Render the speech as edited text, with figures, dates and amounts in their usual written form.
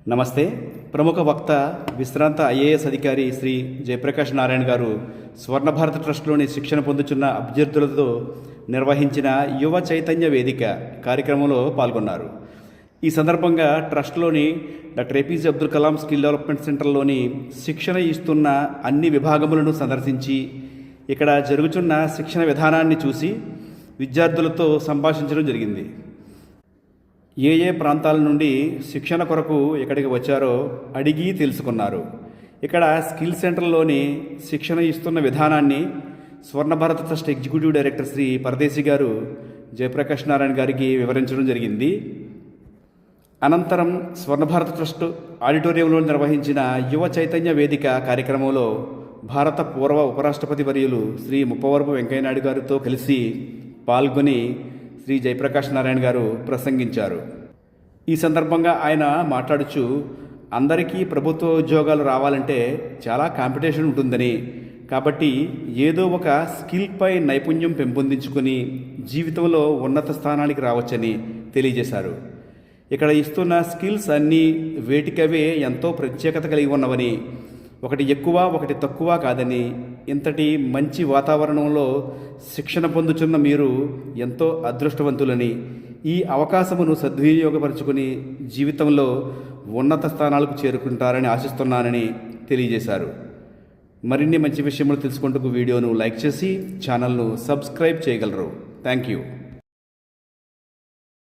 నమస్తే. ప్రముఖ వక్త విశ్రాంత ఐఏఎస్ అధికారి శ్రీ జయప్రకాష్ నారాయణ గారు స్వర్ణ భారత ట్రస్ట్లోని శిక్షణ పొందుతున్న అభ్యర్థులతో నిర్వహించిన యువ చైతన్య వేదిక కార్యక్రమంలో పాల్గొన్నారు. ఈ సందర్భంగా ట్రస్ట్లోని doctor APJ Abdul Kalam skill development సెంటర్లోని శిక్షణ ఇస్తున్న అన్ని విభాగములను సందర్శించి ఇక్కడ జరుగుతున్న శిక్షణ విధానాన్ని చూసి విద్యార్థులతో సంభాషించడం జరిగింది. ఏ ప్రాంతాల నుండి శిక్షణ కొరకు ఇక్కడికి వచ్చారో అడిగి తెలుసుకున్నారు. ఇక్కడ స్కిల్ సెంటర్లోని శిక్షణ ఇస్తున్న విధానాన్ని స్వర్ణ భారత ట్రస్ట్ ఎగ్జిక్యూటివ్ డైరెక్టర్ శ్రీ పరదేశి గారు జయప్రకాష్ నారాయణ గారికి వివరించడం జరిగింది. అనంతరం స్వర్ణ భారత ట్రస్ట్ ఆడిటోరియంలో నిర్వహించిన యువ చైతన్య వేదిక కార్యక్రమంలో భారత పూర్వ ఉపరాష్ట్రపతి వర్యులు శ్రీ ముప్పవరపు వెంకయ్యనాయుడు గారితో కలిసి పాల్గొని శ్రీ జయప్రకాష్ నారాయణ గారు ప్రసంగించారు. ఈ సందర్భంగా ఆయన మాట్లాడుచూ అందరికీ ప్రభుత్వ ఉద్యోగాలు రావాలంటే చాలా కాంపిటీషన్ ఉంటుందని, కాబట్టి ఏదో ఒక స్కిల్పై నైపుణ్యం పెంపొందించుకొని జీవితంలో ఉన్నత స్థానానికి రావచ్చని తెలియజేశారు. ఇక్కడ ఇస్తున్న స్కిల్స్ అన్నీ వేటికవే ఎంతో ప్రత్యేకత కలిగి ఉన్నవని, ఒకటి ఎక్కువ ఒకటి తక్కువ కాదని, ఇంతటి మంచి వాతావరణంలో శిక్షణ పొందుతున్న మీరు ఎంతో అదృష్టవంతులని, ఈ అవకాశమును సద్వినియోగపరుచుకుని జీవితంలో ఉన్నత స్థానాలకు చేరుకుంటారని ఆశిస్తున్నానని తెలియజేశారు. మరిన్ని మంచి విషయములు తెలుసుకుంటూ వీడియోను లైక్ చేసి ఛానల్ను సబ్స్క్రైబ్ చేయగలరు. Thank you.